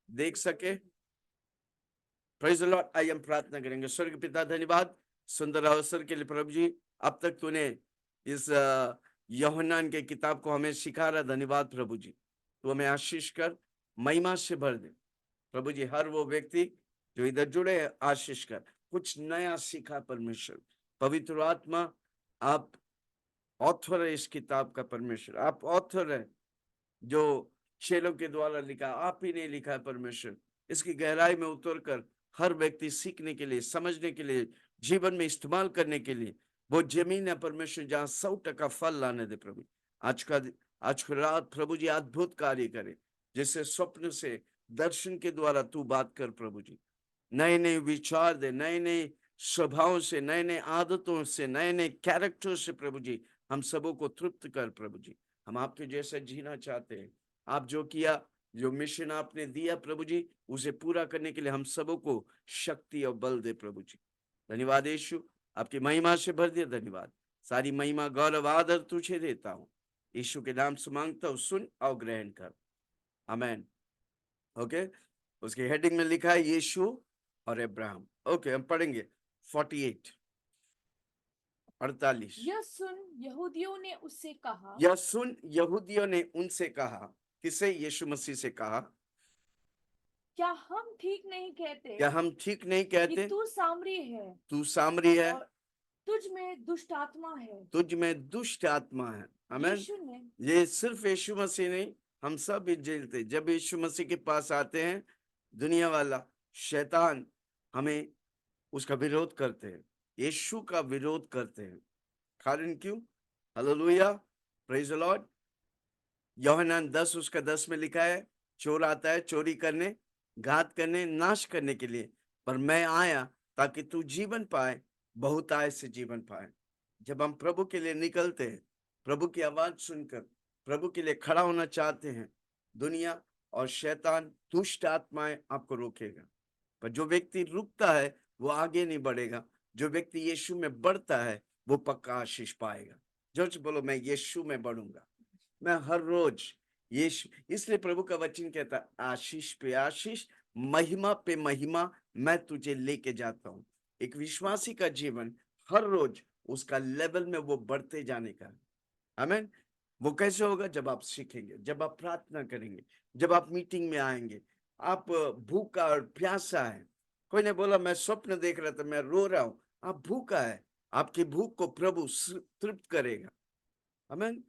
देख सके। Praise the Lord. आइए हम प्रार्थना करेंगे। स्वर्ग पिता, धन्यवाद सुंदर अवसर के लिए प्रभु जी। अब तक तूने इस यूहन्ना के किताब को हमें सिखा रहा, धन्यवाद प्रभु जी। तू हमें आशीष कर, महिमा से भर दे प्रभु जी। हर वो व्यक्ति जो इधर जुड़े हैं, आशीष कर, कुछ नया सीखा परमेश्वर। पवित्र आत्मा, आप ऑथर है इस किताब का परमेश्वर, आप ऑथर है जो चेलों के द्वारा लिखा, आप ही ने लिखा है परमेश्वर। इसकी गहराई में उतर कर हर व्यक्ति सीखने के लिए, समझने के लिए, जीवन में इस्तेमाल करने के लिए वो जमीन है परमेश्वर जहाँ 100% फल लाने दे प्रभु। आज का रात प्रभु जी अद्भुत कार्य करे, जैसे स्वप्न से, दर्शन के द्वारा तू बात कर प्रभु जी। नए नए विचार दे, नए नए स्वभाव से, नए नए आदतों से, नए नए कैरेक्टर से प्रभु जी हम सबों को तृप्त कर प्रभु जी। हम आपके जैसा जीना चाहते हैं। आप जो किया, जो मिशन आपने दिया प्रभु जी, उसे पूरा करने के लिए हम सबों को शक्ति और बल दे प्रभु जी। धन्यवाद यीशु, आपकी महिमा से भर दिया। धन्यवाद, सारी महिमा गौरव आदर तुझे देता हूँ, यीशु के नाम से मांगता हूँ, सुन और ग्रहण कर, आमेन। ओके, उसके हेडिंग में लिखा है यीशु और अब्राहम। ओके, हम पढ़ेंगे 48 48। यह सुन यहूदियों ने उससे कहा, यह सुन यहूदियों ने उनसे कहा, किसे? यीशु मसीह से कहा, क्या हम ठीक नहीं कहते क्या हम ठीक नहीं कि कहते तू सामरी है तू सामरी है और तुझ में दुष्ट आत्मा है? तुझ में दुष्ट आत्मा है। आमेन। यीशु ने ये सिर्फ यीशु मसीह नहीं, हम सब भी झेलते। जब यीशु मसीह के पास आते हैं, दुनिया वाला शैतान हमें उसका विरोध करते हैं, यीशु का विरोध करते हैं। कारण क्यों? Hallelujah, praise the Lord. यूहन्ना 10 उसका 10 में लिखा है, चोर आता है चोरी करने, घात करने, नाश करने के लिए, पर मैं आया ताकि तू जीवन पाए, बहुतायत से जीवन पाए। जब हम प्रभु के लिए निकलते हैं, प्रभु की आवाज सुनकर प्रभु के लिए खड़ा होना चाहते हैं, दुनिया और शैतान, दुष्ट आत्माएं आपको रोकेगा। पर जो व्यक्ति रुकता है वो आगे नहीं बढ़ेगा। जो व्यक्ति यीशु में बढ़ता है वो पक्का आशीष पाएगा। जोर से बोलो, मैं यीशु में बढ़ूंगा, मैं हर रोज यीशु। इसलिए प्रभु का वचन कहता है, आशीष पे आशीष, महिमा पे महिमा मैं तुझे लेके जाता हूँ। एक विश्वासी का जीवन हर रोज उसका लेवल में वो बढ़ते जाने का। आमीन। वो कैसे होगा? जब आप सीखेंगे, जब आप प्रार्थना करेंगे, जब आप मीटिंग में आएंगे, आप भूखा और प्यासा है। कोई ने बोला मैं स्वप्न देख रहा था, मैं रो रहा हूं, आप भूखा है, आपकी भूख को प्रभु तृप्त करेगा। आमीन,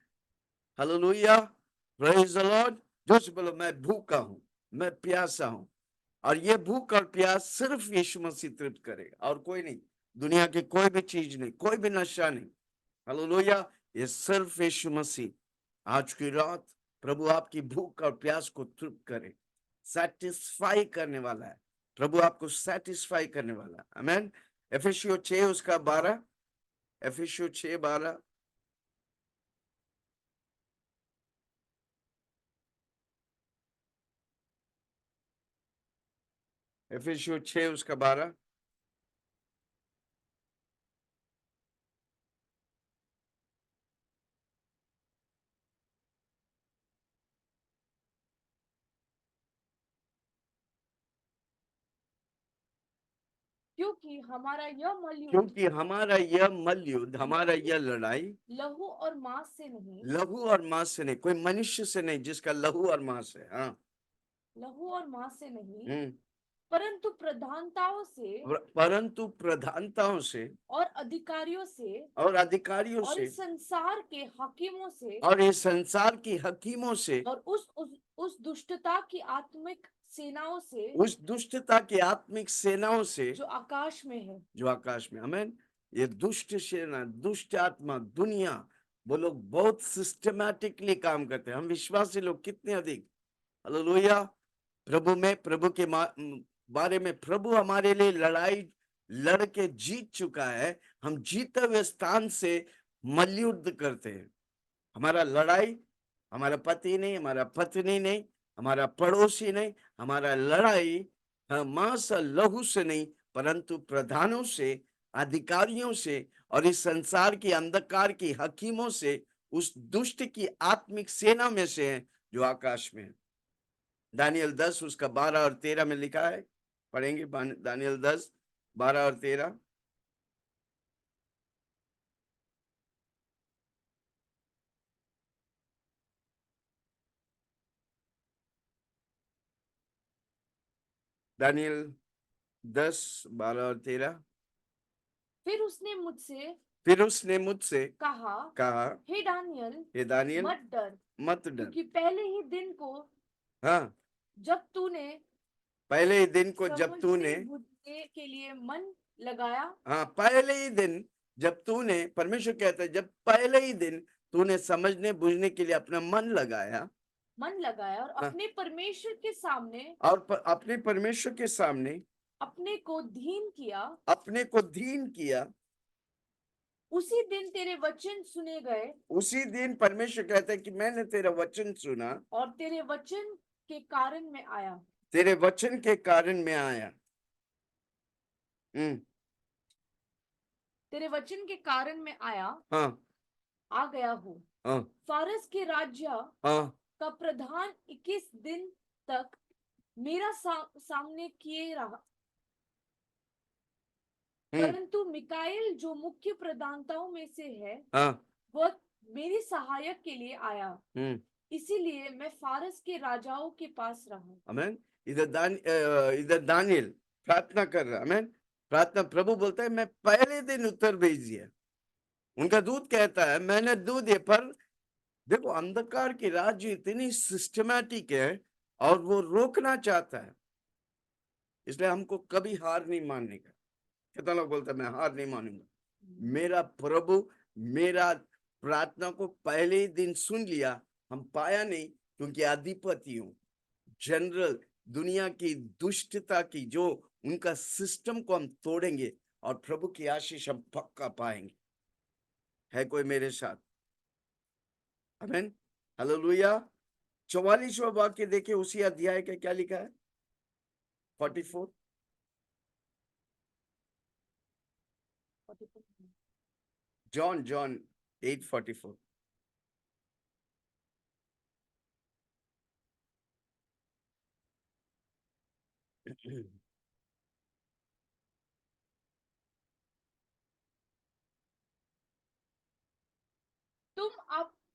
हालेलुया, प्रेज द लॉर्ड। जोश बोलो, मैं भूखा हूं, मैं प्यासा हूं, और ये भूख और प्यास सिर्फ यीशु मसीह तृप्त करेगा, और कोई नहीं। दुनिया की कोई भी चीज नहीं, कोई भी नशा नहीं। हालेलुया, ये सिर्फ यीशु मसीह। आज की रात प्रभु आपकी भूख और प्यास को तृप्त करे, सेटिस्फाई करने वाला है। प्रभु आपको सेटिस्फाई करने वाला है। आमीन। एफिसियों 6 उसका 12, एफिसियों 6:12। एफिसियों 6 उसका 12। क्योंकि हमारा यह मलयुद्ध क्योंकि हमारा यह मलयुद्ध, हमारा यह लड़ाई लहू और मांस से नहीं, लहू और मांस से नहीं, कोई मनुष्य से नहीं जिसका लहू और मांस है। हाँ, लहू और मांस से नहीं, हम्म, परंतु प्रधानताओं से परंतु प्रधानताओं से और अधिकारियों से और अधिकारियों और से इस संसार के हकीमों से और इस संसार की हकीमों से, और उस दुष्टता की आत्मिक सेनाओं से उस दुष्टता की आत्मिक सेनाओं से जो आकाश में है। जो आकाश में। आमीन। ये दुष्ट सेना, दुष्ट आत्मा, दुनिया, वो लोग बहुत सिस्टमैटिकली काम करते हैं। हम विश्वासी लोग कितने अधिक, हालेलुया, प्रभु में, प्रभु के बारे में, प्रभु हमारे लिए लड़ाई लड़ के जीत चुका है। हम जीते हुए स्थान से मल्लयुद्ध करते हैं। हमारा लड़ाई हमारा पति नहीं, हमारा पत्नी नहीं, हमारा पड़ोसी नहीं, हमारा लड़ाई मांस और लहू से नहीं, परंतु प्रधानों से, अधिकारियों से और इस संसार की अंधकार की हकीमों से, उस दुष्ट की आत्मिक सेना में से है जो आकाश में है। दानियल 10 उसका 12 और 13 में लिखा है, पढ़ेंगे दानियल 10 12 और 13। दानियल 10 12 और 13। फिर उसने मुझसे फिर उसने मुझसे कहा, कहा, हे दानियल, हे दानियल मत डर, मत डर। क्योंकि पहले ही दिन को हाँ, जब तूने पहले ही दिन को जब समझने तूने, बुझने के लिए मन लगाया, हाँ पहले ही दिन जब तूने, परमेश्वर कहता है जब पहले ही दिन तूने समझने बुझने के लिए अपना मन लगाया, और हाँ, अपने परमेश्वर के सामने और अपने परमेश्वर के सामने अपने को दीन किया, अपने को दीन किया, उसी दिन तेरे वचन सुने गए उसी दिन परमेश्वर कहता है कि मैंने तेरा वचन सुना, और तेरे वचन के कारण मैं आया। तेरे वचन के कारण मैं आया। तेरे वचन के कारण मैं आया, हाँ आ गया हूँ। हाँ फारस के राज्य हाँ का प्रधान 21 दिन तक मेरा सामने किए रहा, परंतु मिकाएल जो मुख्य प्रधानताओं में से है, हाँ वह मेरी सहायक के लिए आया, इसीलिए मैं फारस के राजाओं के पास रहा। आमेन। इधर दानियल प्रार्थना कर रहा, आमेन। प्रार्थना, प्रभु बोलता है मैं पहले दिन उत्तर भेज दिया। उनका दूत कहता है मैंने दूध दिया, पर देखो अंधकार की राज्य इतनी सिस्टमैटिक है और वो रोकना चाहता है, इसलिए हमको कभी हार नहीं मानने का। कितना लोग बोलते हैं मैं हार नहीं मानूंगा। मेरा प्रभु मेरा प्रार्थना को पहले ही दिन सुन लिया, हम पाया नहीं क्योंकि अधिपति हूं, जनरल, दुनिया की दुष्टता की जो उनका सिस्टम को हम तोड़ेंगे और प्रभु की आशीष हम पक्का पाएंगे। है कोई मेरे साथ? आमीन, हालेलुया। 44वां वाक्य देखिए, उसी अध्याय का क्या लिखा है, 44, जॉन 8:44। तुम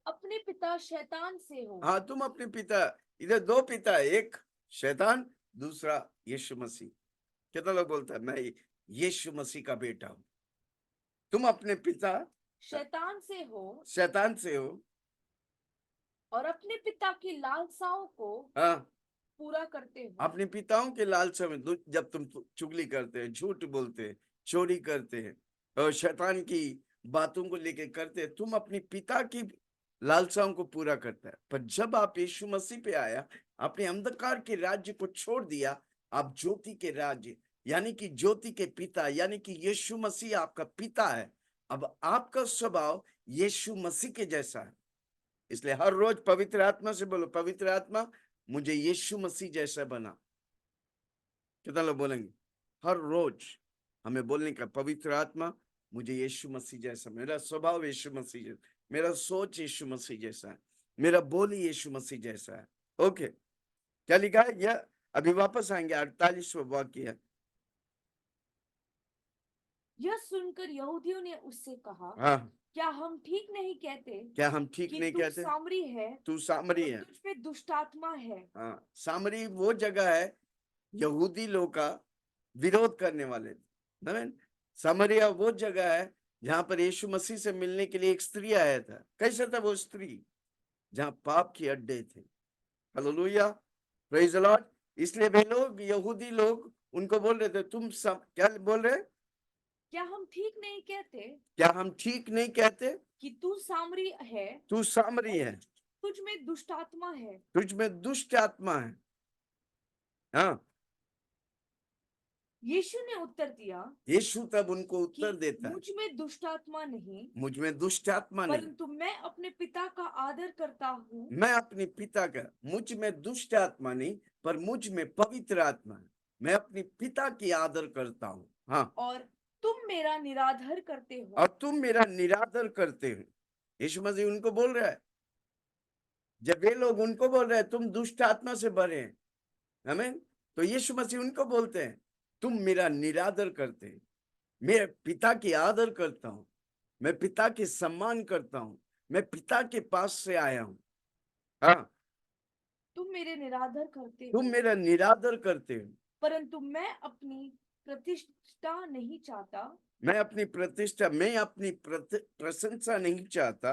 अपने पिता शैतान से हो। हाँ, तुम अपने पिता, इधर दो पिता है, एक शैतान, दूसरा यीशु मसीह। कितना लोग बोलता है मैं यीशु मसीह का बेटा हूं। तुम अपने पिता शैतान से हो और अपने पिता की लालसाओं को हाँ, पूरा करते हो। अपने पिताओं के लालसा में जब तुम चुगली करते हैं, झूठ बोलते हैं, चोरी करते हैं और शैतान की बातों को लेके करते हैं, तुम अपने पिता की लालसाओं को पूरा करता है। पर जब आप यीशु मसीह पे आया, अपने अंधकार के राज्य को छोड़ दिया, आप ज्योति के राज्य, यानी कि ज्योति के पिता, यानी कि यीशु मसीह आपका पिता है। अब आपका स्वभाव यीशु मसीह के जैसा है। इसलिए हर रोज पवित्र आत्मा से बोलो, पवित्र आत्मा मुझे यीशु मसीह जैसा बना। कितना लोग बोलेंगे? हर रोज हमें बोलने का, पवित्र आत्मा मुझे यीशु मसीह जैसा, मेरा स्वभाव यीशु मसीह जैसा, मेरा सोच यीशु मसीह जैसा है, मेरा बोली यीशु मसीह जैसा है। ओके, क्या लिखा है यह? अभी वापस आएंगे, 48वां वाक्य है। यह सुनकर यहूदियों ने उससे कहा, हाँ, क्या हम ठीक नहीं कहते क्या हम ठीक कि नहीं तू कहते? सामरी है तू सामरी और है। तुझ में दुष्टात्मा है। हाँ, सामरी वो जगह है यहूदी लोग का विरोध करने वाले, सामरिया वो जगह है जहां पर यीशु मसीह से मिलने के लिए एक स्त्री आया था। कैसा था वो स्त्री? जहां पाप के अड्डे थे। Hallelujah, praise the Lord. इसलिए वे लोग, यहूदी लोग उनको बोल रहे थे, क्या बोल रहे? क्या हम ठीक नहीं कहते क्या हम ठीक नहीं कहते कि तू सामरी है, तू सामरी है, तुझ में दुष्टात्मा है। तुझ में दुष्ट आत्मा है। हाँ, यीशु ने उत्तर दिया यीशु तब उनको कि उत्तर देता है, मुझ में दुष्टात्मा नहीं, मुझ में दुष्ट आत्मा नहीं, परंतु मैं अपने पिता का आदर करता हूँ। मैं अपने पिता का, मुझ में दुष्ट आत्मा नहीं पर मुझ में पवित्र आत्मा है, मैं अपने पिता की आदर करता हूँ। हाँ, और तुम मेरा निरादर करते हो। और तुम मेरा निरादर करते हो। यीशु मसीह उनको बोल रहा है, जब वे लोग उनको बोल रहे हैं तुम दुष्ट आत्मा से भरे हैं, आमीन। तो यीशु मसीह उनको बोलते हैं, तुम मेरा निरादर करते हैं, मैं पिता की आदर करता हूं, मैं पिता की सम्मान करता हूं, मैं पिता के पास से आया हूं। हाँ, तुम मेरे निरादर करते तुम हो, मेरा निरादर करते हो, परंतु मैं अपनी प्रतिष्ठा नहीं चाहता। मैं अपनी प्रतिष्ठा, मैं अपनी प्रशंसा नहीं चाहता।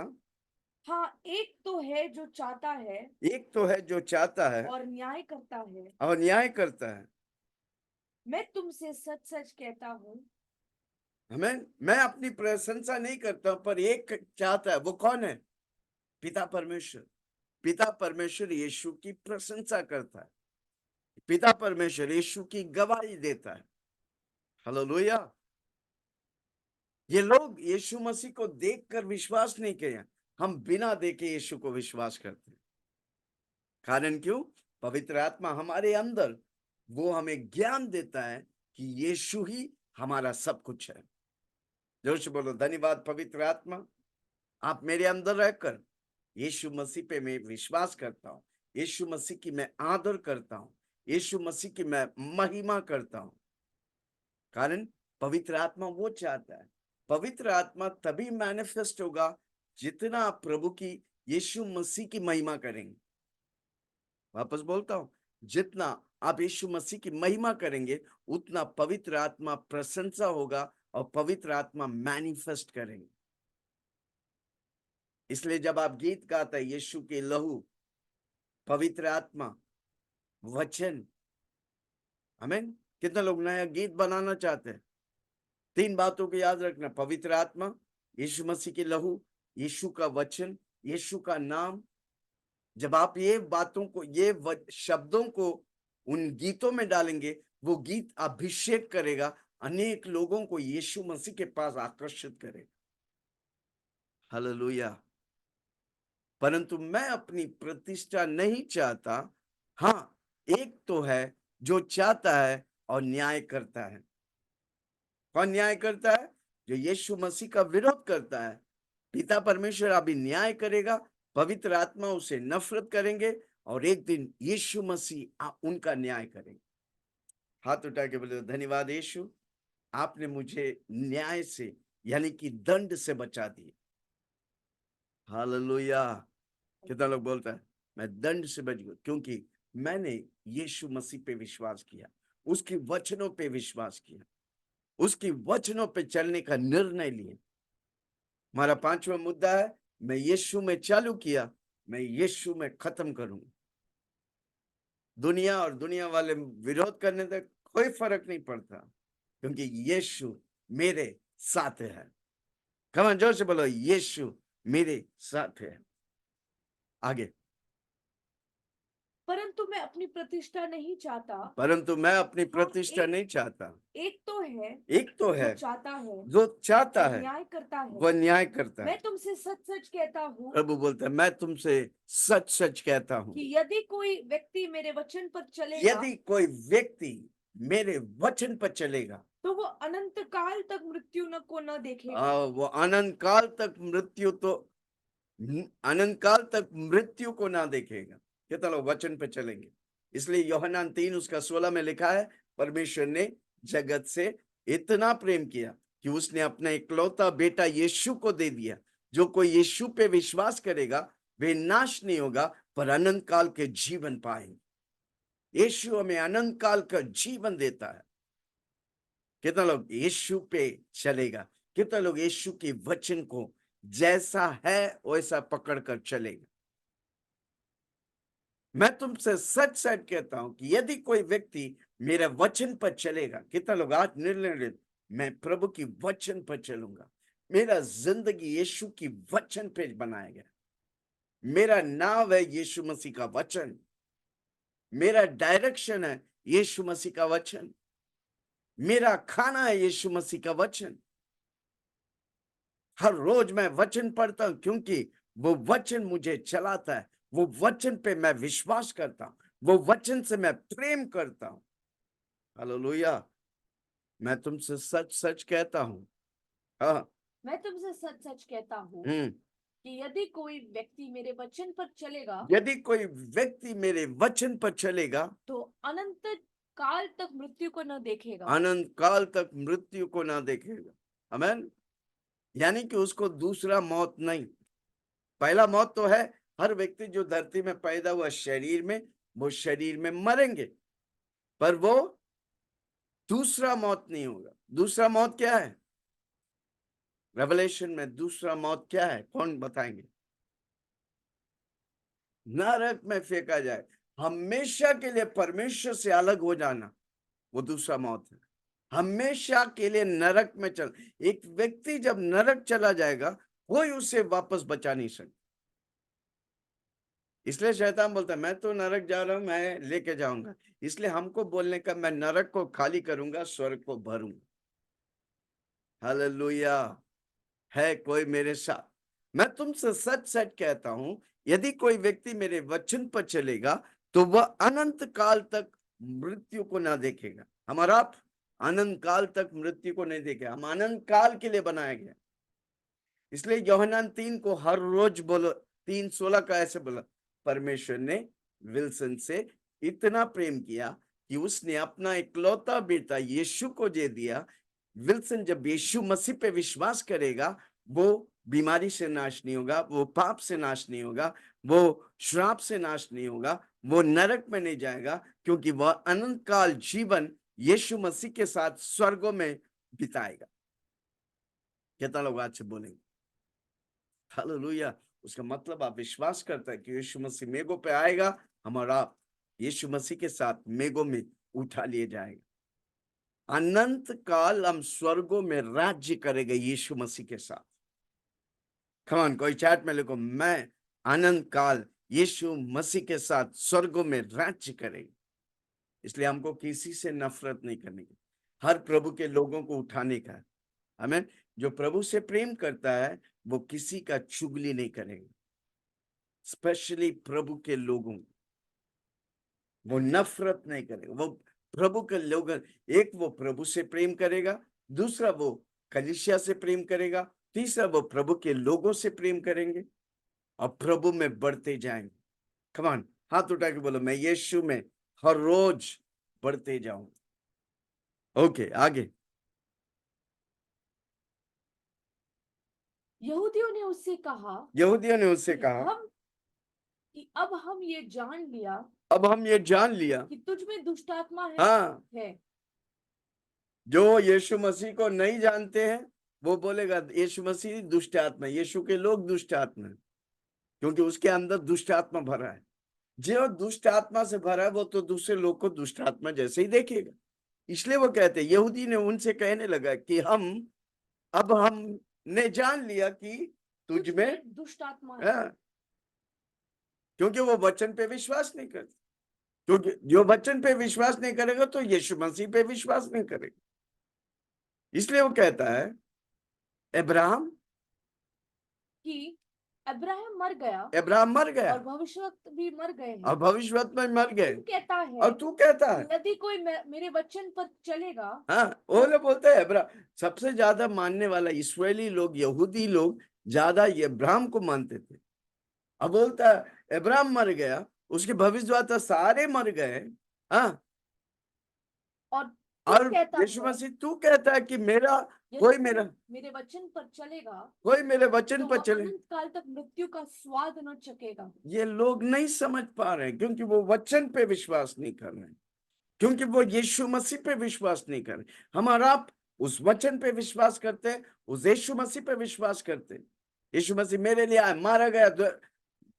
हाँ, एक तो है जो चाहता है एक तो है जो चाहता है और न्याय करता है। और न्याय करता है। मैं तुमसे सच सच कहता हूँ, मैं अपनी प्रशंसा नहीं करता हूं, पर एक चाहता है। वो कौन है? पिता परमेश्वर। पिता परमेश्वर यीशु की प्रशंसा करता है। पिता परमेश्वर यीशु की गवाही देता है। हालेलुया। ये लोग यीशु मसीह को देखकर विश्वास नहीं किया, हम बिना देखे यीशु को विश्वास करते हैं। कारण क्यों? पवित्र आत्मा हमारे अंदर, वो हमें ज्ञान देता है कि यीशु ही हमारा सब कुछ है। जोर से बोलो, धन्यवाद पवित्र आत्मा, आप मेरे अंदर रहकर यीशु मसीह पे मैं विश्वास करता हूँ, यीशु मसीह की मैं आदर करता हूँ, यीशु मसीह की मैं महिमा करता हूँ। कारण पवित्र आत्मा वो चाहता है। पवित्र आत्मा तभी मैनिफेस्ट होगा जितना आप प्रभु की, यीशु मसीह की महिमा करेंगे। वापस बोलता हूं, जितना आप यीशु मसीह की महिमा करेंगे, उतना पवित्र आत्मा प्रशंसा होगा और पवित्र आत्मा मैनिफेस्ट करेंगे। इसलिए जब आप गीत गाते हैं, यीशु के लहू, पवित्र आत्मा, वचन, आमीन। कितने लोग नया गीत बनाना चाहते हैं? 3 बातों को याद रखना, पवित्र आत्मा, यीशु मसीह के लहू, यीशु का वचन, यीशु का नाम। जब आप ये बातों को, ये शब्दों को उन गीतों में डालेंगे, वो गीत अभिषेक करेगा, अनेक लोगों को यीशु मसीह के पास आकर्षित करेगा। हालेलुया। परंतु मैं अपनी प्रतिष्ठा नहीं चाहता। हाँ, एक तो है जो चाहता है और न्याय करता है। कौन न्याय करता है? जो यीशु मसीह का विरोध करता है। पिता परमेश्वर अभी न्याय करेगा, पवित्र आत्मा उसे नफरत करेंगे और एक दिन यीशु मसीह उनका न्याय करेंगे। हाथ उठा के बोले, धन्यवाद यीशु, आपने मुझे न्याय से यानी कि दंड से बचा दिया। हालेलुया। कितना लोग बोलता है मैं दंड से बच गया क्योंकि मैंने यीशु मसीह पे विश्वास किया, उसके वचनों पे विश्वास किया, उसकी वचनों पे चलने का निर्णय लिया। हमारा 5वां मुद्दा है, मैं यीशु में चालू किया, मैं यीशु में खत्म करूंगा। दुनिया और दुनिया वाले विरोध करने तक कोई फर्क नहीं पड़ता, क्योंकि यीशु मेरे साथ है। कमान जोर से बोलो, यीशु मेरे साथ है। आगे, परंतु मैं अपनी प्रतिष्ठा नहीं चाहता। परंतु मैं अपनी प्रतिष्ठा एक नहीं चाहता। एक तो है एक तो जो है चाहता है जो चाहता और है, न्याय करता है। वह न्याय करता मैं है। तुमसे सच सच कहता हूँ प्रभु बोलता है, मैं तुमसे सच सच कहता हूं, कि यदि कोई व्यक्ति मेरे वचन पर चलेगा, यदि कोई व्यक्ति मेरे वचन पर चलेगा, तो वो अनंत काल तक मृत्यु न को न देखेगा। वो अनंत काल तक मृत्यु तो अनंत काल तक मृत्यु को ना देखेगा। कितना लोग वचन पे चलेंगे? इसलिए यूहन्ना 3 उसका 16 में लिखा है, परमेश्वर ने जगत से इतना प्रेम किया कि उसने अपना इकलौता बेटा यीशु को दे दिया। जो कोई यीशु पे विश्वास करेगा, वे नाश नहीं होगा पर अनंत काल के जीवन पाएंगे। यीशु हमें अनंत काल का जीवन देता है। कितना लोग यीशु पे चलेगा? कितना लोग यीशु के वचन को जैसा है वैसा पकड़कर चलेगा? मैं तुमसे सच सच कहता हूं कि यदि कोई व्यक्ति मेरे वचन पर चलेगा, कितना लोग आज निर्णय ले, मैं प्रभु की वचन पर चलूंगा, मेरा जिंदगी यीशु की वचन पे बनाया गया, मेरा नाम है यीशु मसीह का वचन, मेरा डायरेक्शन है यीशु मसीह का वचन, मेरा खाना है यीशु मसीह का वचन। हर रोज मैं वचन पढ़ता हूं क्योंकि वो वचन मुझे चलाता है, वो वचन पे मैं विश्वास करता हूं, वो वचन से मैं प्रेम करता हूं। हालेलुया। मैं तुमसे सच सच कहता हूं। हाँ। मैं तुमसे सच सच कहता हूँ, कि यदि कोई व्यक्ति मेरे वचन पर चलेगा यदि कोई व्यक्ति मेरे वचन पर चलेगा तो अनंत काल तक मृत्यु को न देखेगा। अनंत काल तक मृत्यु को ना देखेगा। आमीन। यानी कि उसको दूसरा मौत नहीं। पहला मौत तो है, हर व्यक्ति जो धरती में पैदा हुआ शरीर में, वो शरीर में मरेंगे, पर वो दूसरा मौत नहीं होगा। दूसरा मौत क्या है? रेवलेशन में दूसरा मौत क्या है? कौन बताएंगे? नरक में फेंका जाए, हमेशा के लिए परमेश्वर से अलग हो जाना, वो दूसरा मौत है। हमेशा के लिए नरक में चल। एक व्यक्ति जब नरक चला जाएगा, कोई उसे वापस बचा नहीं सकता। इसलिए शैतान बोलता है मैं तो नरक जा रहा हूं, मैं लेके जाऊंगा। इसलिए हमको बोलने का, मैं नरक को खाली करूंगा, स्वर्ग को भरूंगा। हालेलुया। है कोई मेरे साथ? मैं तुमसे सच सच कहता हूं, यदि कोई व्यक्ति मेरे वचन पर चलेगा तो वह अनंत काल तक मृत्यु को ना देखेगा। हमारा आप अनंत काल तक मृत्यु को नहीं देखेगा। हम अनंत काल के लिए बनाया गया। इसलिए यूहन्ना 3 को हर रोज बोलो, 3:16 का ऐसे बोला, परमेश्वर ने विल्सन से इतना प्रेम किया कि उसने अपना इकलौता बेटा यीशु को दे दिया। विल्सन जब यीशु मसीह पे विश्वास करेगा, वो बीमारी से नाश नहीं होगा, वो पाप से नाश नहीं होगा, वो श्राप से नाश नहीं होगा, वो नरक में नहीं जाएगा, क्योंकि वह अनंत काल जीवन यीशु मसीह के साथ स्वर्गों में बिताएगा। कितना लोग आज से बोलेंगे हालेलुया? उसका मतलब आप विश्वास करता है कि यीशु मसीह मेघों पे आएगा, हमारा यीशु मसीह के साथ मेघों में उठा लिए जाएगा। अनंत काल हम स्वर्गों में राज्य करेंगे यीशु मसीह के साथ। कौन कोई चैट में लिखो, मैं अनंत काल यीशु मसीह के साथ स्वर्गों में राज्य करेंगे। इसलिए हमको किसी से नफरत नहीं करनी, हर प्रभु के लोगों को उठाने का। हमें जो प्रभु से प्रेम करता है वो किसी का चुगली नहीं करेगा, स्पेशली प्रभु के लोगों, वो नफरत नहीं करेगा। वो प्रभु के लोग, एक वो प्रभु से प्रेम करेगा, दूसरा वो कलीसिया से प्रेम करेगा, तीसरा वो प्रभु के लोगों से प्रेम करेंगे और प्रभु में बढ़ते जाएंगे। कम ऑन, हाथ उठा के बोलो, मैं यीशु में हर रोज बढ़ते जाऊं। ओके, आगे। यहूदियों ने उससे कहा यहूदियों ने उससे कि कहा अब हम ये जान लिया अब हम ये जान लिया कि तुझ में दुष्ट आत्मा हाँ, है। जो यीशु मसीह को नहीं जानते हैं वो बोलेगा यीशु मसीह दुष्ट आत्मा, यीशु के लोग दुष्ट आत्मा है, क्योंकि उसके अंदर दुष्ट आत्मा भरा है। जो दुष्ट आत्मा से भरा है वो तो दूसरे लोग को दुष्ट आत्मा जैसे ही देखेगा। इसलिए वो कहते, यहूदी ने उनसे कहने लगा कि अब हमने जान लिया कि तुझ में दुष्ट आत्मा है। क्योंकि वो वचन पे विश्वास नहीं करते। क्योंकि जो वचन पे विश्वास नहीं करेगा तो यीशु मसीह पे विश्वास नहीं करेगा। इसलिए वो कहता है अब्राहम कि अब्राहम मर गया और भविष्यवक्ता भी मर गए हैं और भविष्यवक्ता में मर गए। कहता है और तू कहता है यदि कोई मेरे वचन पर चलेगा। हाँ, वो लोग बोलते हैं अब्राहम सबसे ज्यादा मानने वाला, इस्राएली लोग, यहूदी लोग ज्यादा अब्राहम को मानते थे। अब बोलता है अब्राहम मर गया, उसके भविष्यवक्ता सारे मर गए। हाँ, और यीशु मसीह तू कहता है कि कोई मेरे वचन पर चलेगा, कोई मेरे वचन तो पर चले, अनंत काल तक मृत्यु का स्वाद न चखेगा। ये लोग नहीं समझ पा रहे हैं क्योंकि वो वचन पे विश्वास नहीं कर रहे हैं, क्योंकि वो यीशु मसीह पे विश्वास नहीं कर रहे। हमारा आप उस वचन पे विश्वास करते हैं, उस यीशु मसीह पे विश्वास करते हैं। यीशु मसीह मेरे लिए आया, मारा गया,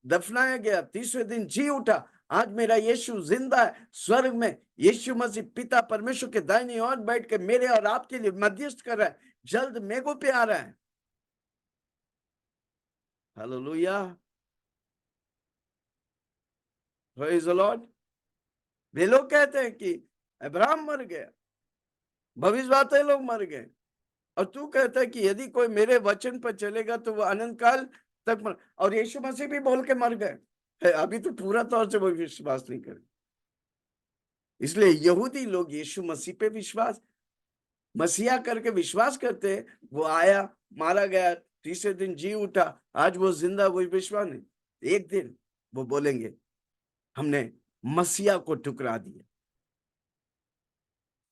दफनाया गया, तीसरे दिन जी उठा। आज मेरा यीशु जिंदा है स्वर्ग में। यीशु मसीह पिता परमेश्वर के दाहिनी ओर बैठ के मेरे और आपके लिए मध्यस्थ कर रहा है, जल्द मेघों पे आ रहा है। Hallelujah, praise the Lord. वे लोग कहते हैं कि अब्राहम मर गया, भविष्यवक्ता लोग मर गए, और तू कहता है कि यदि कोई मेरे वचन पर चलेगा तो वो अनंत काल तक मर। और यीशु मसीह भी बोल के मर गए, अभी तो पूरा तौर से वो विश्वास नहीं करे। इसलिए यहूदी लोग यीशु मसीह पे विश्वास, मसीहा करके विश्वास करते हैं। वो आया, मारा गया, तीसरे दिन जी उठा, आज वो जिंदा, वही विश्वास नहीं, एक दिन वो बोलेंगे हमने मसीहा को ठुकरा दिया।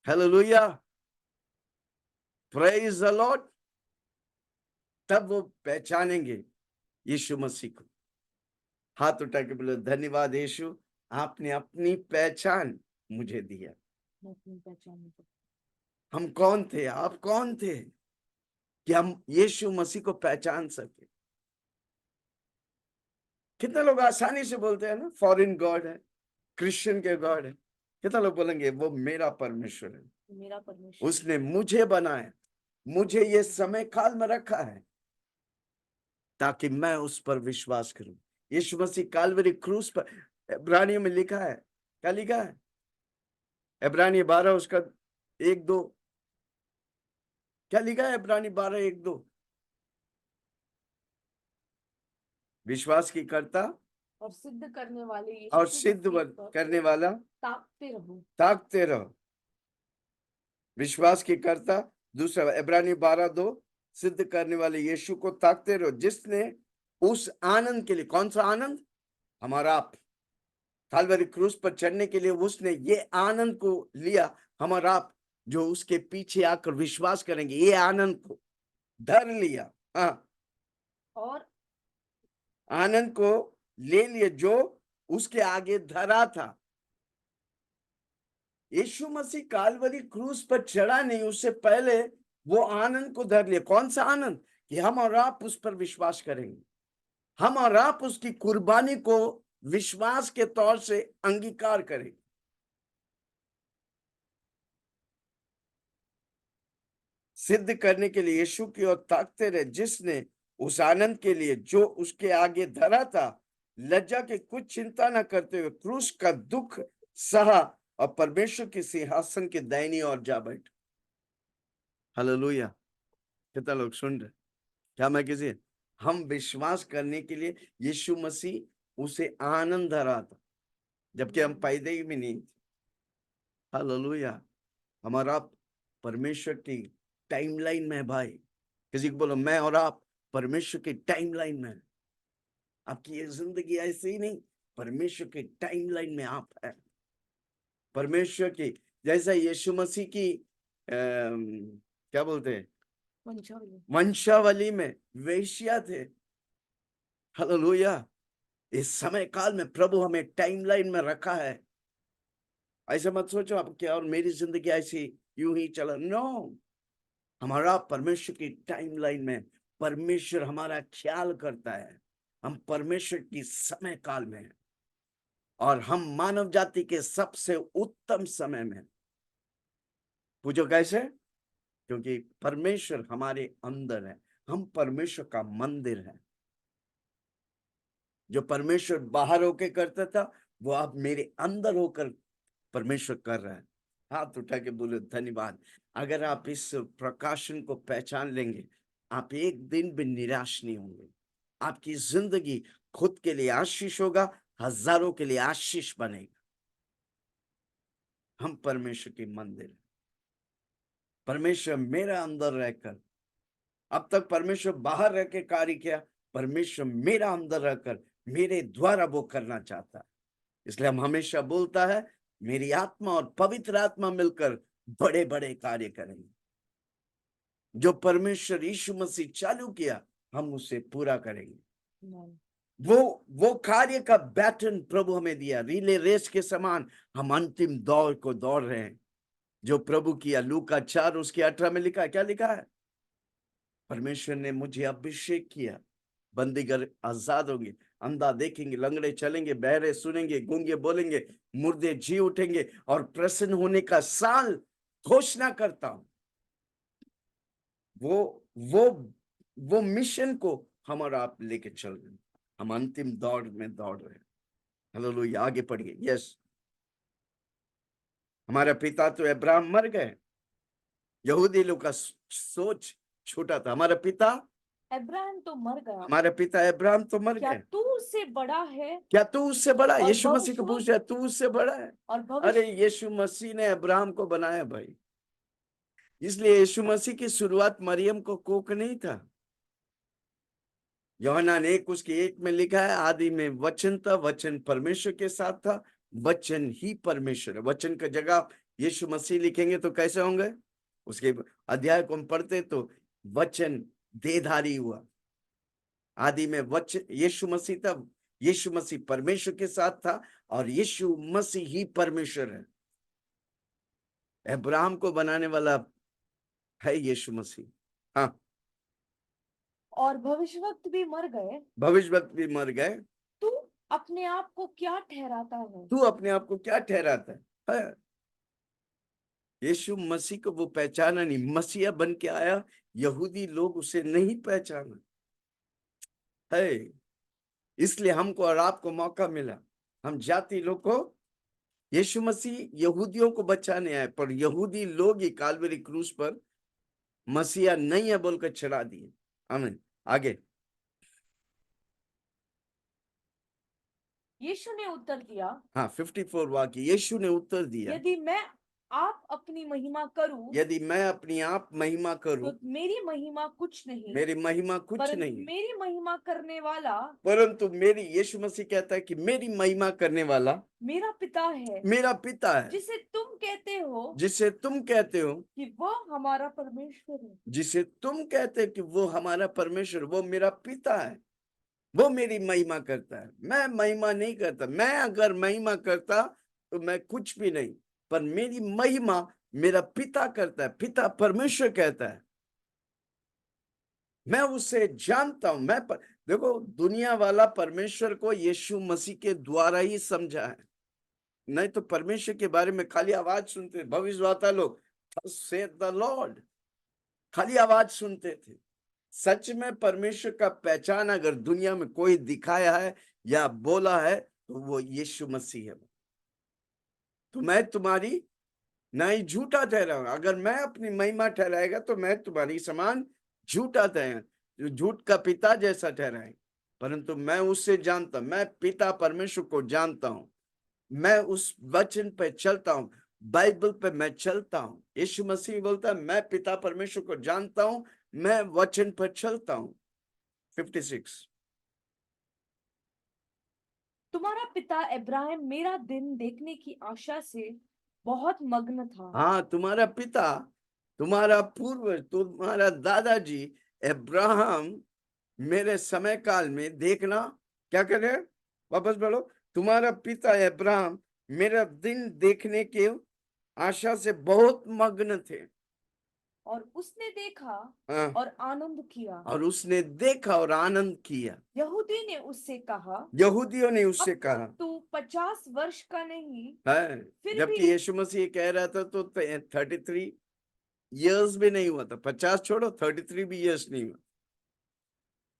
Hallelujah, praise the Lord. तब वो पहचानेंगे यीशु मसीह को। हाथ उठा के बोले, धन्यवाद यीशु, आपने अपनी पहचान मुझे दिया। अपनी पहचान को। हम कौन थे, आप कौन थे कि हम यीशु मसीह को पहचान सके। कितने लोग आसानी से बोलते हैं ना, फॉरेन गॉड है, क्रिश्चियन के गॉड है। कितना लोग बोलेंगे वो मेरा परमेश्वर है, मेरा परमेश्वर, उसने मुझे बनाया, मुझे ये समय काल में रखा है ताकि मैं उस पर विश्वास करूं। यीशु मसीह काल्वरी क्रूस पर, इब्रानियों में लिखा है, क्या लिखा है, इब्रानी 12 उसका 1-2, क्या लिखा है इब्रानी 12:1-2, विश्वास की करता और सिद्ध करने वाले यीशु और के सिद्ध मसीह पर करने वाला ताकते रहो। ताकते रहो। विश्वास की करता, दूसरा इब्रानी 12:2, सिद्ध करने वाले यीशु को ताकते रहो, जिसने उस आनंद के लिए, कौन सा आनंद, हमारा आप, काल्वरी क्रूस पर चढ़ने के लिए उसने ये आनंद को लिया, हमारा आप जो उसके पीछे आकर विश्वास करेंगे, ये आनंद को धर लिया। हाँ, और आनंद को ले लिए जो उसके आगे धरा था। यीशु मसीह काल्वरी क्रूस पर चढ़ा नहीं, उससे पहले वो आनंद को धर लिया। कौन सा आनंद, कि हम और आप उस पर विश्वास करेंगे, हम और आप उसकी कुर्बानी को विश्वास के तौर से अंगीकार करेंगे। सिद्ध करने के लिए यीशु की ओर ताकते रहे, जिसने उस आनंद के लिए जो उसके आगे धरा था, लज्जा की कुछ चिंता न करते हुए क्रूस का दुख सहा और परमेश्वर के सिंहासन के दाहिनी ओर जा बैठ। हालेलुया, कितना लोग सुन रहे, क्या मैं किसी, हम विश्वास करने के लिए यीशु मसीह उसे आनंद धरा था जबकि हम पैदा ही भी नहीं थे। हालेलुया, हमारा परमेश्वर की टाइमलाइन में भाई, किसी को बोलो मैं और आप परमेश्वर की टाइमलाइन में। आपकी ये जिंदगी ऐसे ही नहीं, परमेश्वर की टाइमलाइन में आप है। परमेश्वर की, जैसा यीशु मसीह की क्या बोलते हैं, वंशावली में वेश्या थे। हालेलुया, इस समय काल में प्रभु हमें टाइमलाइन में रखा है। ऐसा मत सोचो आप क्या और मेरी जिंदगी ऐसी यूं ही चला, नो, हमारा परमेश्वर की टाइमलाइन में परमेश्वर हमारा ख्याल करता है। हम परमेश्वर की समय काल में हैं और हम मानव जाति के सबसे उत्तम समय में। पूछो कैसे, क्योंकि परमेश्वर हमारे अंदर है, हम परमेश्वर का मंदिर है। जो परमेश्वर बाहर होकर करता था वो आप मेरे अंदर होकर परमेश्वर कर रहा है। हाथ उठा के बोले धन्यवाद। अगर आप इस प्रकाशन को पहचान लेंगे, आप एक दिन भी निराश नहीं होंगे। आपकी जिंदगी खुद के लिए आशीष होगा, हजारों के लिए आशीष बनेगा। हम परमेश्वर के मंदिर हैं। परमेश्वर मेरा अंदर रहकर, अब तक परमेश्वर बाहर रह के कार्य किया, परमेश्वर मेरा अंदर रहकर मेरे द्वारा वो करना चाहता है। इसलिए हम हमेशा बोलता है मेरी आत्मा और पवित्र आत्मा मिलकर बड़े बड़े कार्य करेंगे। जो परमेश्वर यीशु मसीह चालू किया हम उसे पूरा करेंगे। वो कार्य का बैटन प्रभु हमें दिया, रिले रेस के समान हम अंतिम दौड़ को दौड़ रहे हैं जो प्रभु किया। लूका 4 उसके 18 में लिखा है, क्या लिखा है, परमेश्वर ने मुझे अभिषेक किया, बंदीगर आजाद होंगे, अंधा देखेंगे, लंगड़े चलेंगे, बहरे सुनेंगे, गूंगे बोलेंगे, मुर्दे जी उठेंगे और प्रसन्न होने का साल घोषणा करता हूं। वो मिशन को हम और आप लेके चल रहे हैं। हम अंतिम दौड़ में दौड़ रहे हैं। हालेलुया, आगे पढ़िए। यस, हमारा पिता तो अब्राहम मर गए। यहूदी लोग का सोच छोटा था। हमारा पिता अब्राहम तो मर गया, हमारे पिता अब्राहम तो मर क्या गए, तू उससे बड़ा है? क्या तू उससे बड़ा है? और यीशु मसीह को भविष्य- पूछ रहा है, तू उससे बड़ा है? और अरे भविष्य यीशु मसीह ने अब्राहम को बनाया भाई। इसलिए यीशु मसीह की शुरुआत मरियम को कोख नहीं था। यूहन्ना 1 उसके 1 में लिखा है, आदि में वचन था, वचन परमेश्वर के साथ था, वचन ही परमेश्वर है। वचन का जगह यीशु मसीह लिखेंगे तो कैसे होंगे? उसके अध्याय को हम पढ़ते तो वचन देहधारी हुआ। आदि में वचन यीशु मसीह था, यीशु मसीह परमेश्वर के साथ था और यीशु मसीह ही परमेश्वर है। अब्राहम को बनाने वाला है यीशु मसीह। हाँ, और भविष्यवक्ता भी मर गए, भविष्यवक्ता भी मर गए, तू अपने आप को क्या ठहराता है? तू अपने आप को क्या ठहराता है? यीशु मसीह को वो पहचाना नहीं, मसीहा बन के आया, यहूदी लोग उसे नहीं पहचाना है। इसलिए हमको और आपको मौका मिला, हम जाति लोग को, यीशु मसीह यहूदियों को बचाने आए, पर यहूदी लोग ही काल्वरी क्रूस पर मसीहा नहीं है बोलकर चढ़ा दिए। आमीन। आगे। यीशु ने उत्तर दिया, हाँ, 54 वाक्य। यीशु ने उत्तर दिया, यदि मैं आप अपनी महिमा करूं, यदि मैं अपनी आप महिमा करूं, तो मेरी महिमा कुछ नहीं, मेरी महिमा कुछ परंतु नहीं, मेरी महिमा करने वाला परंतु मेरी, यीशु मसीह कहता है कि मेरी महिमा करने वाला मेरा पिता है, मेरा पिता है, जिसे तुम कहते हो जिसे तुम कहते हो, कि वो हमारा परमेश्वर है। जिसे तुम कहते हो कि वो हमारा परमेश्वर, वो मेरा पिता है, वो मेरी महिमा करता है। मैं महिमा नहीं करता। मैं अगर महिमा करता तो मैं कुछ भी नहीं, पर मेरी महिमा मेरा पिता करता है, पिता परमेश्वर कहता है। मैं उसे जानता हूं। देखो, दुनिया वाला परमेश्वर को यीशु मसीह के द्वारा ही समझा है, नहीं तो परमेश्वर के बारे में खाली आवाज सुनते, भविष्यवक्ता लोग थस सेथ द लॉर्ड, खाली आवाज सुनते थे। सच में परमेश्वर का पहचान अगर दुनिया में कोई दिखाया है या बोला है तो वो यीशु मसीह है। तो मैं तुम्हारी नहीं झूठा ठहराऊंगा। अगर मैं अपनी महिमा ठहराएगा तो मैं तुम्हारी समान झूठा ठहरा, जो झूठ का पिता जैसा ठहराए। परंतु मैं उससे जानता, मैं पिता परमेश्वर को जानता हूं, मैं उस वचन पे चलता हूं, बाइबल पे मैं चलता हूं। यीशु मसीह बोलता है मैं पिता परमेश्वर को जानता हूं, मैं वचन पर चलता हूं। 56। तुम्हारा पिता अब्राहम मेरा दिन देखने की आशा से बहुत मग्न था। हाँ, तुम्हारा पिता, तुम्हारा पूर्वज, तुम्हारा दादाजी अब्राहम मेरे समय काल में देखना क्या कर रहे हैं? वापस बोलो। तुम्हारा पिता अब्राहम मेरा दिन देखने के आशा से बहुत मग्न थे। और उसने देखा हाँ, और आनंद किया। और उसने देखा और आनंद किया। यहूदी ने उससे कहा, यहूदियों ने अब उससे तक कहा तू 50 वर्ष का नहीं, है, फिर जबकि भी यीशु मसीह कह रहा था तो 33 इयर्स भी नहीं हुआ था। 50 छोड़ो, 33 भी इयर्स नहीं हुआ।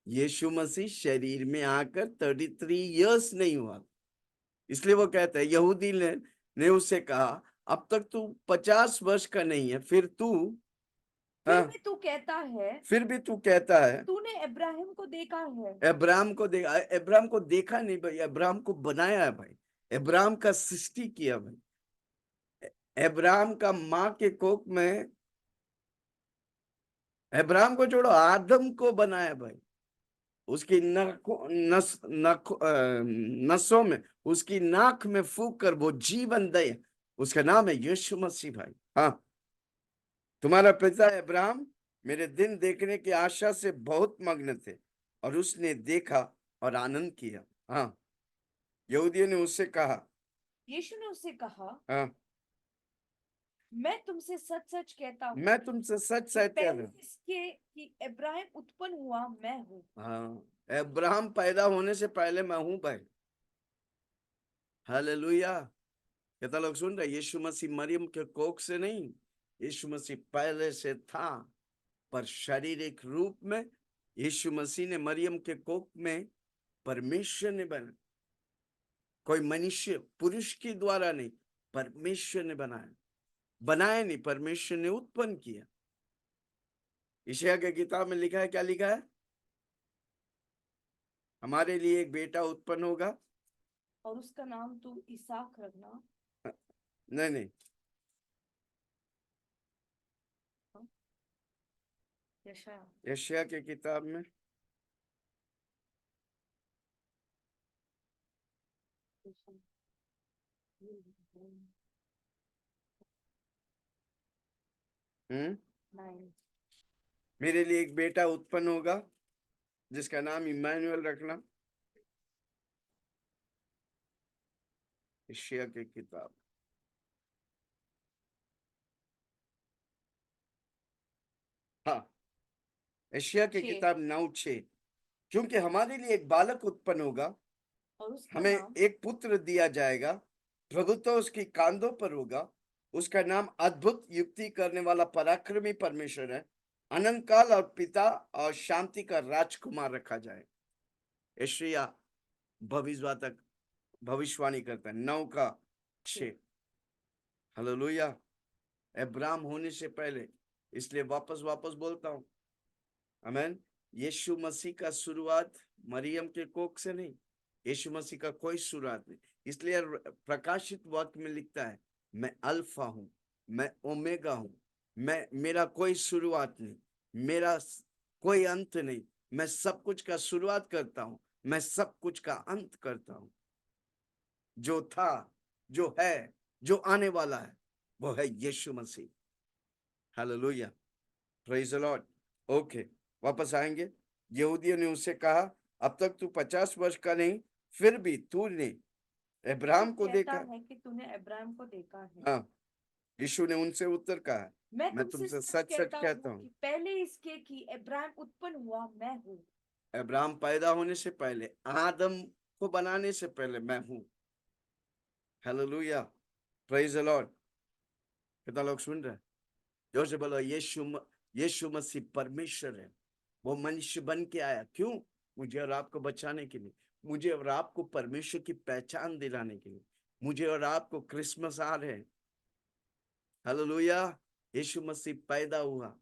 यीशु मसीह शरीर में आकर 33 इयर्स नहीं हुआ। इसलिए वो कहते हैं, यहूदी ने उससे कहा अब तक तू 50 वर्ष का नहीं है, फिर फिर भी तू कहता है, फिर भी तू कहता है तूने अब्राहम को देखा है। अब्राहम को देखा। अब्राहम को देखा नहीं भाई, अब्राहम को बनाया है भाई, अब्राहम का सृष्टि किया भाई। अब्राहम का माँ के कोख में, अब्राहम को छोड़ो, आदम को बनाया भाई। उसकी नसों में, उसकी नाक में फूक कर वो जीवन दे, उसका नाम है यीशु मसीह भाई। हाँ, तुम्हारा पिता अब्राहम मेरे दिन देखने की आशा से बहुत मग्न थे और उसने देखा और आनंद किया। हाँ, यहूदियों ने उससे कहा, यीशु ने उससे कहा, हाँ, मैं तुमसे सच सच कहता हूँ मैं तुमसे सच कि सच कह रहा पहले हूँ। इसके कि अब्राहम उत्पन्न हुआ मैं हूँ। हाँ, अब्राहम पैदा होने से पहले मैं हूं भाई। हालेलुया। कितना लोग सुन रहे? यीशु मसीह मरियम के कोख से नहीं, यीशु मसीह पहले से था, पर शारीरिक रूप में यीशु मसीह ने मरियम के कोख में परमेश्वर ने बना, कोई मनुष्य पुरुष के द्वारा नहीं, परमेश्वर ने बनाया नहीं, परमेश्वर ने उत्पन्न किया। यशायाह की किताब में लिखा है, क्या लिखा है? हमारे लिए एक बेटा उत्पन्न होगा और उसका नाम तू इसहाक रखना। नहीं नहीं, यशायाह यशायाह की किताब में हम्म नाइन। मेरे लिए एक बेटा उत्पन्न होगा जिसका नाम इम्मानुएल रखना। यशायाह की किताब, हाँ, यशायाह की 6। किताब 9:6। क्योंकि हमारे लिए एक बालक उत्पन्न होगा, और उसका हमें नाम एक पुत्र दिया जाएगा, प्रभुत्व उसकी कांधों पर होगा। उसका नाम अद्भुत, युक्ति करने वाला, पराक्रमी परमेश्वर है, अनंत काल और पिता और शांति का राजकुमार रखा जाए। यशायाह भविष्यवाणी भविष्यवाणी करता है 9:6। हालेलुया। अब्राहम होने से पहले, इसलिए वापस वापस बोलता हूं, आमीन। यीशु मसीह का शुरुआत मरियम के कोख से नहीं, यीशु मसीह का कोई शुरुआत नहीं। इसलिए प्रकाशित वाक्य में लिखता है, मैं अल्फा हूं, मैं ओमेगा हूं, मैं, मेरा कोई शुरुआत नहीं, मेरा कोई अंत नहीं। मैं सब कुछ का शुरुआत करता हूं, मैं सब कुछ का अंत करता हूं। जो था, जो है, जो आने वाला है, वो है यीशु मसीह। Hallelujah, praise the Lord. Okay, वापस आएंगे। यहूदियों ने उससे कहा, अब तक तू 50 वर्ष का नहीं, फिर भी तूने तू अब्राहम को कहता देखा। है कि तूने अब्राहम को देखा है। हाँ, यीशु ने उनसे उत्तर कहा, मैं मैं तुमसे तुमसे सच सच सच कहता कहता हूँ हूँ, कि पहले इसके कि अब्राहम उत्पन्न हुआ, मैं हूँ। अब्राहम पैदा होने से पहले, आदम को बनाने से पहले मैं हूँ। Hallelujah, praise the Lord. कितना लोग सुन रहे हैं? जोर से बोलो, यीशु मसीह परमेश्वर है। वो मनुष्य बन के आया, क्यों? मुझे और आपको बचाने के लिए, मुझे और आपको परमेश्वर की पहचान दिलाने के लिए। मुझे और आपको क्रिसमस आ रहे हैं। हालेलुया, यीशु मसीह पैदा हुआ,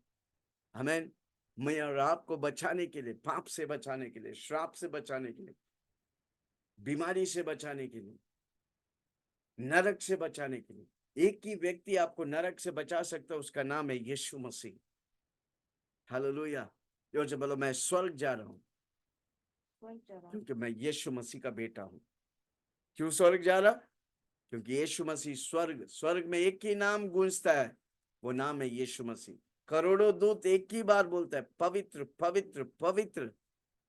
हमें, मैं और आपको बचाने के लिए, पाप से बचाने के लिए, श्राप से बचाने के लिए, बीमारी से बचाने के लिए, नरक से बचाने के लिए। एक ही व्यक्ति आपको नरक से बचा सकता है, उसका नाम है यीशु मसीह। हालेलुया, जोर से बोलो, मैं स्वर्ग जा रहा हूं क्योंकि मैं यीशु मसीह का बेटा हूं। क्यों स्वर्ग जा रहा? क्योंकि यीशु मसीह स्वर्ग, स्वर्ग में एक ही नाम गूंजता है, वो नाम है यीशु मसीह। करोड़ों दूत एक ही बार बोलता है, पवित्र पवित्र पवित्र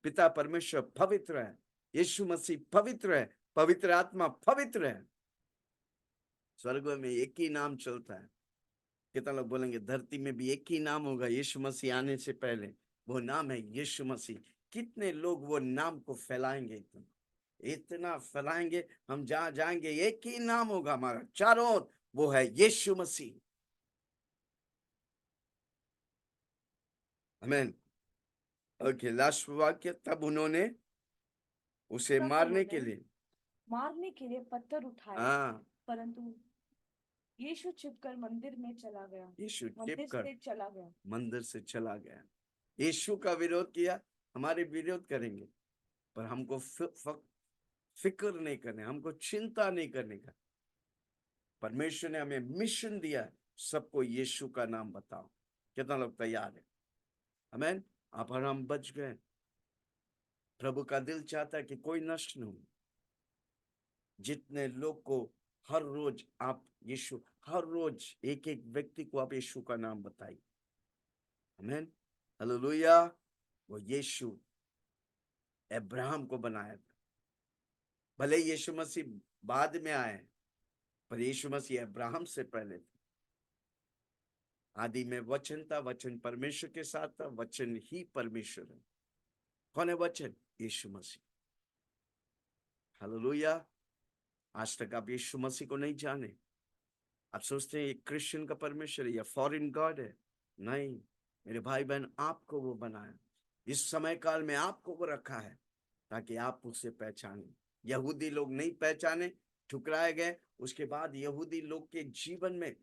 पिता परमेश्वर पवित्र है, यीशु मसीह पवित्र है, पवित्र आत्मा पवित्र है। स्वर्ग में एक ही नाम चलता है। कितना लोग बोलेंगे धरती में भी एक ही नाम होगा यीशु मसीह आने से पहले? वो नाम है यीशु मसीह। कितने लोग वो नाम को फैलाएंगे, इतना इतना फैलाएंगे, हम जहां जाएंगे एक ही नाम होगा हमारा चारों ओर, वो है यीशु मसीह। आमीन। ओके, लास्ट वाक्य, तब उन्होंने उसे तब मारने के उन्होंने लिए, मारने के लिए पत्थर उठाए, हाँ, परंतु यीशु छिपकर मंदिर में चला गया, यीशु मंदिर छिपकर से चला गया। मंदिर से चला गया। यीशु का विरोध किया, हमारे विरोध करेंगे, पर हमको फिक्र नहीं करने, हमको चिंता नहीं करने का। परमेश्वर ने हमें मिशन दिया, सबको यीशु का नाम बताओ। कितना लोग तैयार है? आमीन। आप और हम बच गए। प्रभु का दिल चाहता है कि कोई नष्ट न हो। जितने लोग को हर रोज आप यीशु, हर रोज एक एक व्यक्ति को आप यीशु का नाम बताइए। आमीन, हालेलुया। वो यीशु अब्राहम को बनाया था। भले यीशु मसीह बाद में आए, पर यीशु मसीह अब्राहम से पहले थे। आदि में वचन था, वचन परमेश्वर के साथ था, वचन ही परमेश्वर है। कौन है वचन? यीशु मसीह। हालेलुया। आज तक आप यीशु मसीह को नहीं जाने। आप सोचते हैं ये क्रिश्चियन का परमेश्वर है या फॉरेन गॉड है। नहीं, मेरे भाई बहन, आपको वो बनाया, इस समय काल में आपको वो रखा है ताकि आप उसे पहचाने। यहूदी लोग नहीं पहचाने, ठुकराए गए। उसके बाद यहूदी लोग के जीवन में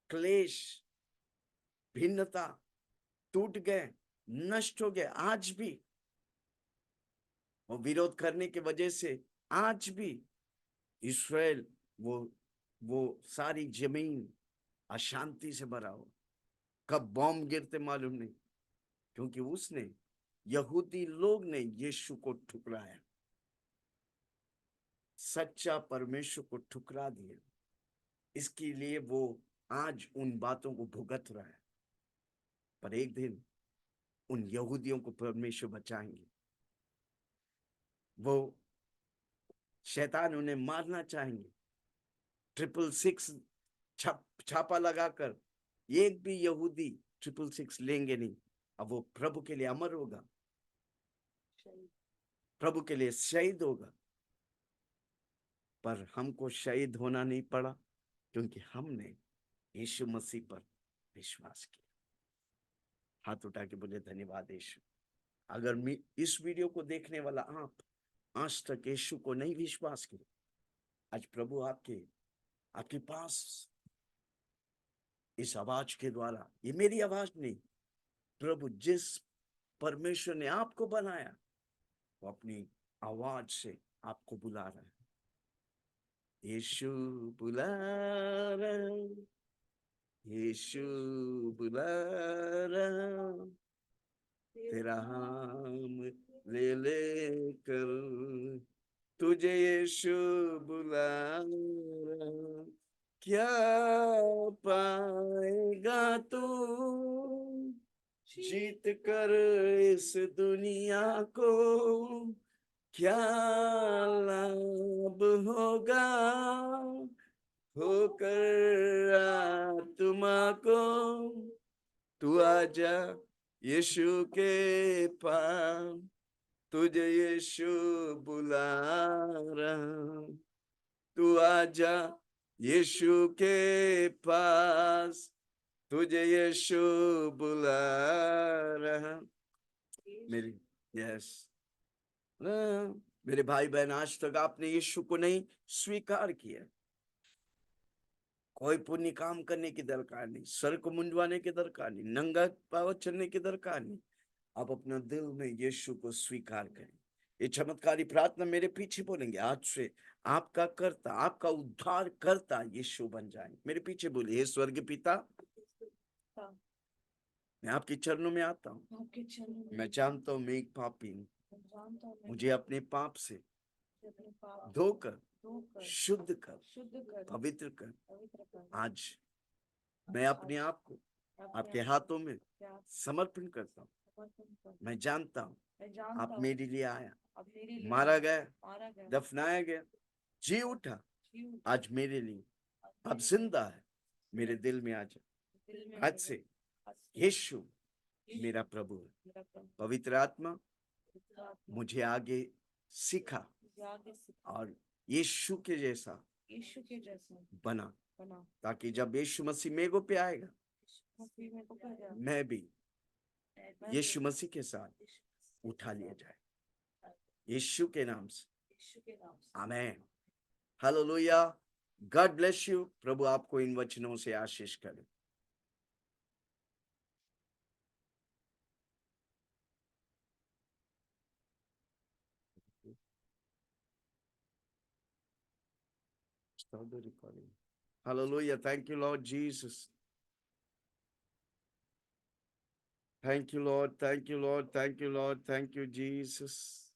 क्लेश, भिन्नता, टूट गए, नष्ट हो गए। आज भी वो विरोध करने की वजह से आज भी इस्राएल, वो सारी जमीन अशांति से भरा हो। कब बॉम्ब गिरते मालूम नहीं, क्योंकि उसने, यहूदी लोग ने यीशु को ठुकराया। सच्चा परमेश्वर को ठुकरा दिया, इसके लिए वो आज उन बातों को भुगत रहा है। पर एक दिन उन यहूदियों को परमेश्वर बचाएंगे। वो शैतान उन्हें मारना चाहेंगे, 666 छापा लगाकर एक भी यहूदी 666 लेंगे नहीं। अब वो प्रभु के लिए अमर होगा, प्रभु के लिए शहीद होगा। पर हमको शहीद होना नहीं पड़ा, क्योंकि हमने यीशु मसीह पर विश्वास किया। हाथ उठा के बोले धन्यवाद यीशु। अगर इस वीडियो को देखने वाला आप आज तक यीशु को नहीं विश्वास किया, आज प्रभु आपके पास इस आवाज के द्वारा, ये मेरी आवाज नहीं, प्रभु जिस परमेश्वर ने आपको बनाया वो अपनी आवाज से आपको बुला रहा है। यीशु बुला रहा है, यीशु बुला रहा, तेरा नाम ले लेकर तुझे यीशु बुला रहा। क्या पाएगा तू जीत कर इस दुनिया को, क्या लाभ होगा होकर आत्मा को। तू आजा यीशु के पास, तुझे यीशु बुला रहा। तू आजा यीशु के पास, तुझे यीशु बुला रहा। मेरी यस मेरे भाई बहन, आज तक आपने यीशु को नहीं स्वीकार किया, कोई पुण्य काम करने की दरकार नहीं, सर को मुंडवाने की दरकार नहीं, नंगा पाव चलने की दरकार नहीं। आप अपना दिल में यीशु को स्वीकार करें। ये चमत्कारी प्रार्थना मेरे पीछे बोलेंगे, आज से आपका कर्ता, आपका उद्धार करता यीशु बन जाए। मेरे पीछे बोलिए, हे स्वर्गीय पिता, मैं आपके चरणों में आता हूँ। मैं जानता हूँ मैं एक पापी हूँ, मुझे अपने पाप से धोकर शुद्ध कर पवित्र कर। आज मैं अपने आप को आपके हाथों में समर्पण करता हूँ। मैं जानता हूँ आप मेरे लिए आया, मारा गया, दफनाया गया, जी उठा आज मेरे लिए, अब जिंदा है। मेरे दिल में आ जा, आज से यीशु मेरा प्रभु है। पवित्र आत्मा मुझे आगे सिखा और यीशु के जैसा बना, ताकि जब यीशु मसीह मेरे पे आएगा, मैं भी यीशु मसीह के साथ उठा लिया जाए। यीशु के नाम से आमीन। हालेलुया। God bless you. प्रभु आपको इन वचनों से आशीष करे। Stop the recording. Hallelujah. Thank you, Lord Jesus. Thank you, Lord. Thank you, Lord. Thank you, Lord. Thank you, Jesus.